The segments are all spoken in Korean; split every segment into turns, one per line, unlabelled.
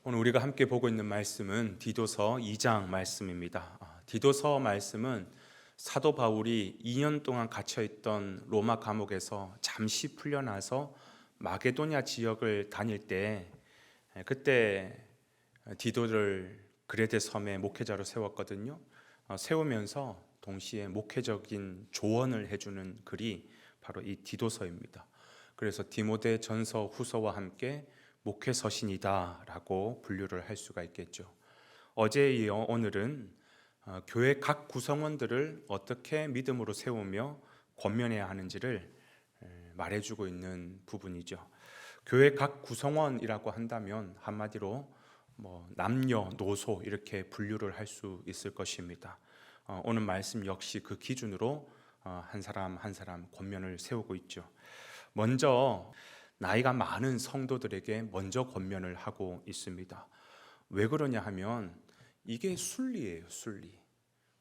오늘 우리가 함께 보고 있는 말씀은 디도서 2장 말씀입니다. 디도서 말씀은 사도 바울이 2년 동안 갇혀있던 로마 감옥에서 잠시 풀려나서 마게도냐 지역을 다닐 때 그때 디도를 그레데 섬의 목회자로 세웠거든요. 세우면서 동시에 목회적인 조언을 해주는 글이 바로 이 디도서입니다. 그래서 디모데 전서 후서와 함께 목회 서신이다라고 분류를 할 수가 있겠죠. 어제에 이어 오늘은 교회 각 구성원들을 어떻게 믿음으로 세우며 권면해야 하는지를 말해주고 있는 부분이죠. 교회 각 구성원이라고 한다면 한마디로 남녀노소 이렇게 분류를 할 수 있을 것입니다. 오늘 말씀 역시 그 기준으로 한 사람 한 사람 권면을 세우고 있죠. 먼저 나이가 많은 성도들에게 먼저 권면을 하고 있습니다. 왜 그러냐 하면 이게 순리예요, 순리.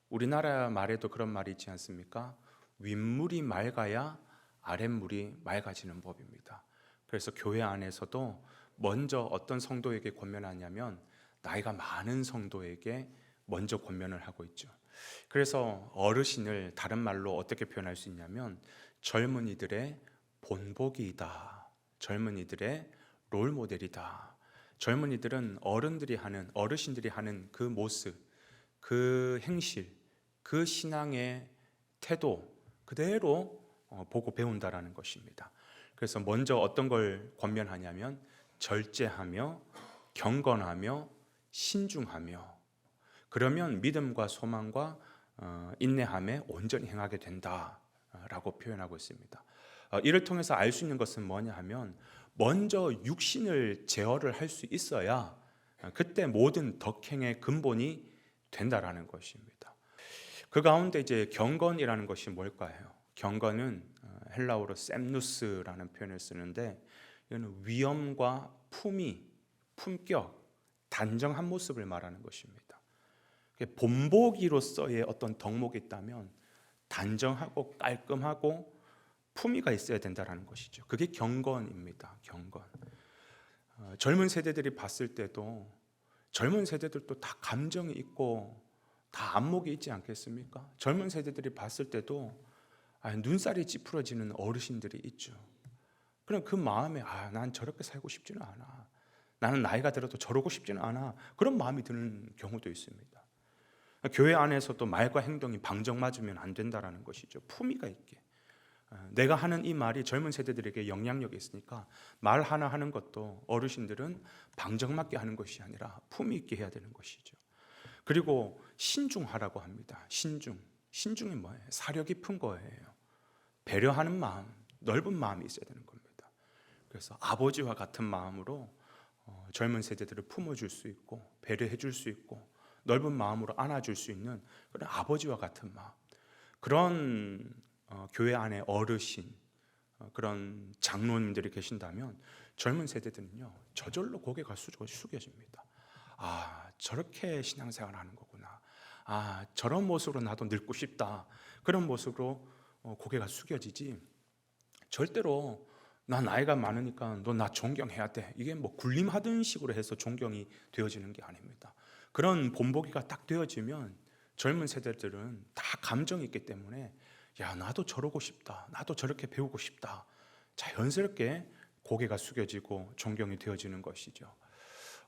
우리나라 말에도 그런 말이 있지 않습니까? 윗물이 맑아야 아랫물이 맑아지는 법입니다. 그래서 교회 안에서도 먼저 어떤 성도에게 권면하냐면 나이가 많은 성도에게 먼저 권면을 하고 있죠. 그래서 어르신을 다른 말로 어떻게 표현할 수 있냐면 젊은이들의 본보기이다. 젊은이들의 롤모델이다. 젊은이들은 어르신들이 하는 그 모습, 그 행실, 그 신앙의 태도 그대로 보고 배운다라는 것입니다. 그래서 먼저 어떤 걸 권면하냐면 절제하며 경건하며 신중하며 그러면 믿음과 소망과 인내함에 온전히 행하게 된다라고 표현하고 있습니다. 이를 통해서 알 수 있는 것은 뭐냐 하면 먼저 육신을 제어를 할 수 있어야 그때 모든 덕행의 근본이 된다라는 것입니다. 그 가운데 이제 경건이라는 것이 뭘까요? 경건은 헬라어로 셈누스라는 표현을 쓰는데 이거는 위엄과 품위, 품격, 단정한 모습을 말하는 것입니다. 본보기로서의 어떤 덕목이 있다면 단정하고 깔끔하고 품위가 있어야 된다는 것이죠. 그게 경건입니다. 경건. 젊은 세대들이 봤을 때도 젊은 세대들도 다 감정이 있고 다 안목이 있지 않겠습니까? 젊은 세대들이 봤을 때도 눈살이 찌푸러지는 어르신들이 있죠. 그럼 그 마음에 난 저렇게 살고 싶지는 않아. 나는 나이가 들어도 저러고 싶지는 않아. 그런 마음이 드는 경우도 있습니다. 교회 안에서도 말과 행동이 방정맞으면 안 된다는 것이죠. 품위가 있게. 내가 하는 이 말이 젊은 세대들에게 영향력이 있으니까 말 하나 하는 것도 어르신들은 방정맞게 하는 것이 아니라 품위 있게 해야 되는 것이죠. 그리고 신중하라고 합니다. 신중이 뭐예요? 사려 깊은 거예요. 배려하는 마음, 넓은 마음이 있어야 되는 겁니다. 그래서 아버지와 같은 마음으로 젊은 세대들을 품어줄 수 있고 배려해줄 수 있고 넓은 마음으로 안아줄 수 있는 그런 아버지와 같은 마음, 그런 교회 안에 어르신, 그런 장로님들이 계신다면 젊은 세대들은요 저절로 고개가 숙여집니다. 저렇게 신앙생활 하는 거구나. 저런 모습으로 나도 늙고 싶다. 그런 모습으로 고개가 숙여지지 절대로 나 나이가 많으니까 너 나 존경해야 돼. 이게 군림하던 식으로 해서 존경이 되어지는 게 아닙니다. 그런 본보기가 딱 되어지면 젊은 세대들은 다 감정이 있기 때문에 나도 저러고 싶다. 나도 저렇게 배우고 싶다. 자연스럽게 고개가 숙여지고 존경이 되어지는 것이죠.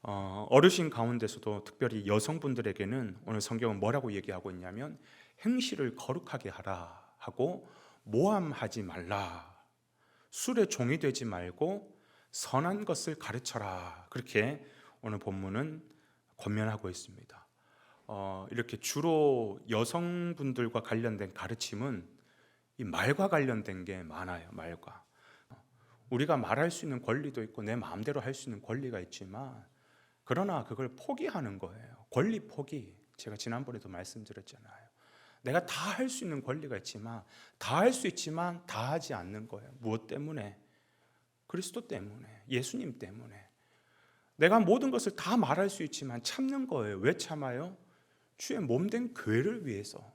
어르신 가운데서도 특별히 여성분들에게는 오늘 성경은 뭐라고 얘기하고 있냐면 행실을 거룩하게 하라 하고 모함하지 말라. 술에 종이 되지 말고 선한 것을 가르쳐라. 그렇게 오늘 본문은 권면하고 있습니다. 이렇게 주로 여성분들과 관련된 가르침은 이 말과 관련된 게 많아요. 말과 우리가 말할 수 있는 권리도 있고 내 마음대로 할 수 있는 권리가 있지만 그러나 그걸 포기하는 거예요. 권리 포기. 제가 지난번에도 말씀드렸잖아요. 내가 다 할 수 있는 권리가 있지만 다 할 수 있지만 다 하지 않는 거예요. 무엇 때문에? 그리스도 때문에, 예수님 때문에. 내가 모든 것을 다 말할 수 있지만 참는 거예요. 왜 참아요? 주의 몸된 교회를 위해서.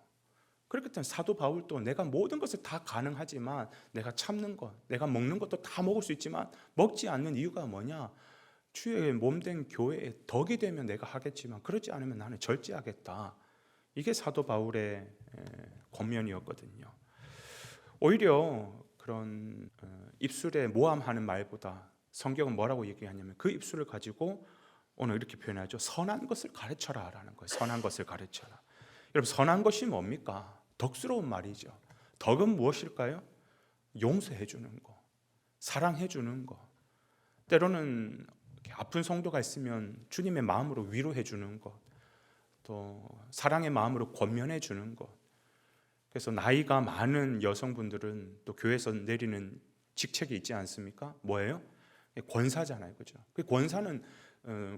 그렇기 때문에 사도 바울도 내가 모든 것을 다 가능하지만 내가 참는 것, 내가 먹는 것도 다 먹을 수 있지만 먹지 않는 이유가 뭐냐? 주의 몸된 교회에 덕이 되면 내가 하겠지만 그렇지 않으면 나는 절제하겠다. 이게 사도 바울의 권면이었거든요. 오히려 그런 입술에 모함하는 말보다 성경은 뭐라고 얘기하냐면 그 입술을 가지고 오늘 이렇게 표현하죠. 선한 것을 가르쳐라 라는 거예요. 선한 것을 가르쳐라. 여러분, 선한 것이 뭡니까? 덕스러운 말이죠. 덕은 무엇일까요? 용서해 주는 거, 사랑해 주는 거. 때로는 아픈 성도가 있으면 주님의 마음으로 위로해 주는 것, 또 사랑의 마음으로 권면해 주는 것. 그래서 나이가 많은 여성분들은 또 교회에서 내리는 직책이 있지 않습니까? 뭐예요? 권사잖아요, 그죠? 그 권사는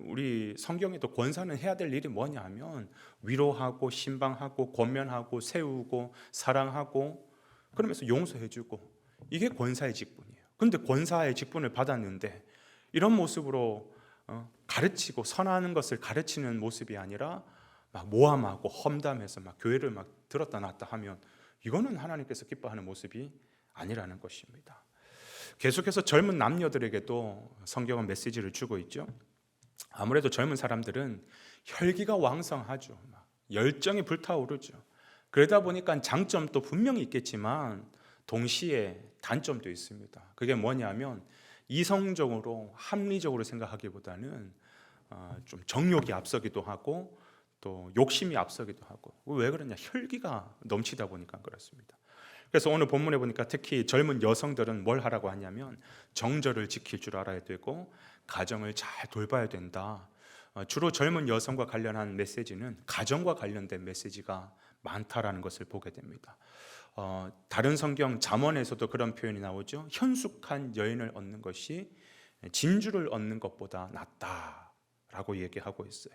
우리 성경에도 권사는 해야 될 일이 뭐냐 하면 위로하고 신방하고 권면하고 세우고 사랑하고 그러면서 용서해주고, 이게 권사의 직분이에요. 그런데 권사의 직분을 받았는데 이런 모습으로 가르치고 선하는 것을 가르치는 모습이 아니라 막 모함하고 험담해서 막 교회를 막 들었다 놨다 하면 이거는 하나님께서 기뻐하는 모습이 아니라는 것입니다. 계속해서 젊은 남녀들에게도 성경은 메시지를 주고 있죠. 아무래도 젊은 사람들은 혈기가 왕성하죠. 열정이 불타오르죠. 그러다 보니까 장점도 분명히 있겠지만 동시에 단점도 있습니다. 그게 뭐냐면 이성적으로 합리적으로 생각하기보다는 좀 정욕이 앞서기도 하고 또 욕심이 앞서기도 하고. 왜 그러냐? 혈기가 넘치다 보니까 그렇습니다. 그래서 오늘 본문에 보니까 특히 젊은 여성들은 뭘 하라고 하냐면 정절을 지킬 줄 알아야 되고 가정을 잘 돌봐야 된다. 주로 젊은 여성과 관련한 메시지는 가정과 관련된 메시지가 많다라는 것을 보게 됩니다. 다른 성경 잠언에서도 그런 표현이 나오죠. 현숙한 여인을 얻는 것이 진주를 얻는 것보다 낫다라고 얘기하고 있어요.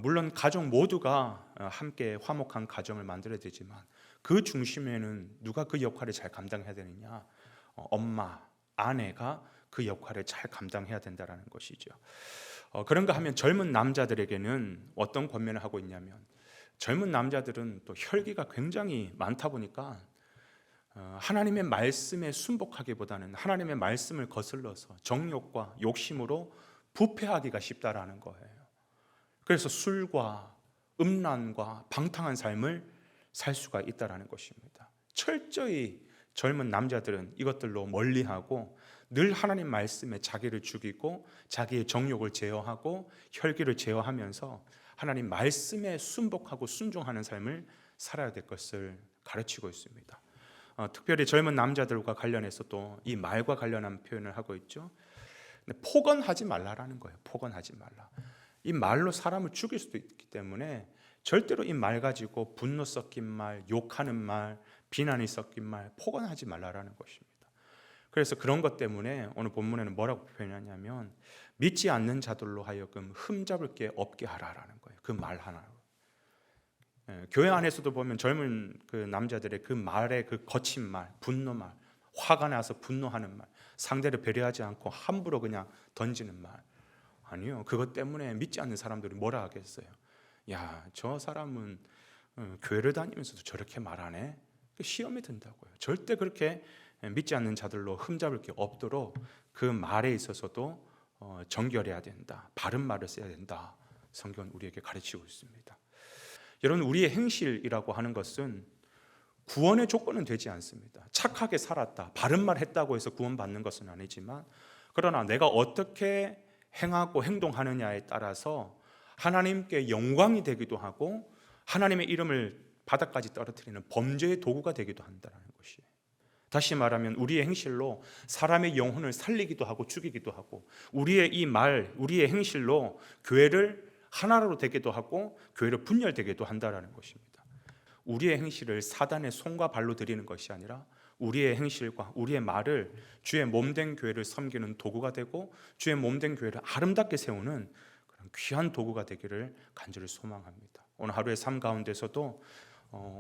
물론 가족 모두가 함께 화목한 가정을 만들어야 되지만 그 중심에는 누가 그 역할을 잘 감당해야 되느냐? 엄마, 아내가 그 역할을 잘 감당해야 된다는 것이죠. 그런가 하면 젊은 남자들에게는 어떤 권면을 하고 있냐면, 젊은 남자들은 또 혈기가 굉장히 많다 보니까 하나님의 말씀에 순복하기보다는 하나님의 말씀을 거슬러서 정욕과 욕심으로 부패하기가 쉽다라는 거예요. 그래서 술과 음란과 방탕한 삶을 살 수가 있다라는 것입니다. 철저히 젊은 남자들은 이것들로 멀리하고 늘 하나님 말씀에 자기를 죽이고 자기의 정욕을 제어하고 혈기를 제어하면서 하나님 말씀에 순복하고 순종하는 삶을 살아야 될 것을 가르치고 있습니다. 특별히 젊은 남자들과 관련해서 또 이 말과 관련한 표현을 하고 있죠. 포건하지 말라라는 거예요. 포건하지 말라. 이 말로 사람을 죽일 수도 있기 때문에 절대로 이 말 가지고 분노 섞인 말, 욕하는 말, 비난이 섞인 말 포건하지 말라라는 것입니다. 그래서 그런 것 때문에 오늘 본문에는 뭐라고 표현하냐면 믿지 않는 자들로 하여금 흠잡을 게 없게 하라라는 거예요. 그 말 하나로. 교회 안에서도 보면 젊은 그 남자들의 그 말의 그 거친 말, 분노 말, 화가 나서 분노하는 말, 상대를 배려하지 않고 함부로 그냥 던지는 말. 아니요. 그것 때문에 믿지 않는 사람들이 뭐라 하겠어요? 야, 저 사람은 교회를 다니면서도 저렇게 말하네? 시험에 든다고요. 절대 그렇게 믿지 않는 자들로 흠잡을 게 없도록 그 말에 있어서도 정결해야 된다. 바른 말을 써야 된다. 성경은 우리에게 가르치고 있습니다. 여러분, 우리의 행실이라고 하는 것은 구원의 조건은 되지 않습니다. 착하게 살았다, 바른 말 했다고 해서 구원받는 것은 아니지만, 그러나 내가 어떻게 행하고 행동하느냐에 따라서 하나님께 영광이 되기도 하고 하나님의 이름을 바닥까지 떨어뜨리는 범죄의 도구가 되기도 한다는 것이에요. 다시 말하면 우리의 행실로 사람의 영혼을 살리기도 하고 죽이기도 하고, 우리의 이 말, 우리의 행실로 교회를 하나로 되기도 하고 교회를 분열되기도 한다는 것입니다. 우리의 행실을 사단의 손과 발로 들이는 것이 아니라 우리의 행실과 우리의 말을 주의 몸된 교회를 섬기는 도구가 되고 주의 몸된 교회를 아름답게 세우는 그런 귀한 도구가 되기를 간절히 소망합니다. 오늘 하루의 삶 가운데서도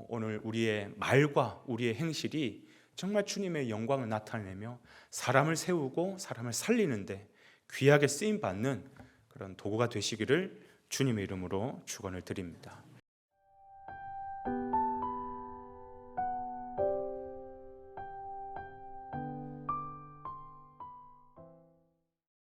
오늘 우리의 말과 우리의 행실이 정말 주님의 영광을 나타내며 사람을 세우고 사람을 살리는데 귀하게 쓰임받는 그런 도구가 되시기를 주님의 이름으로 축원을 드립니다.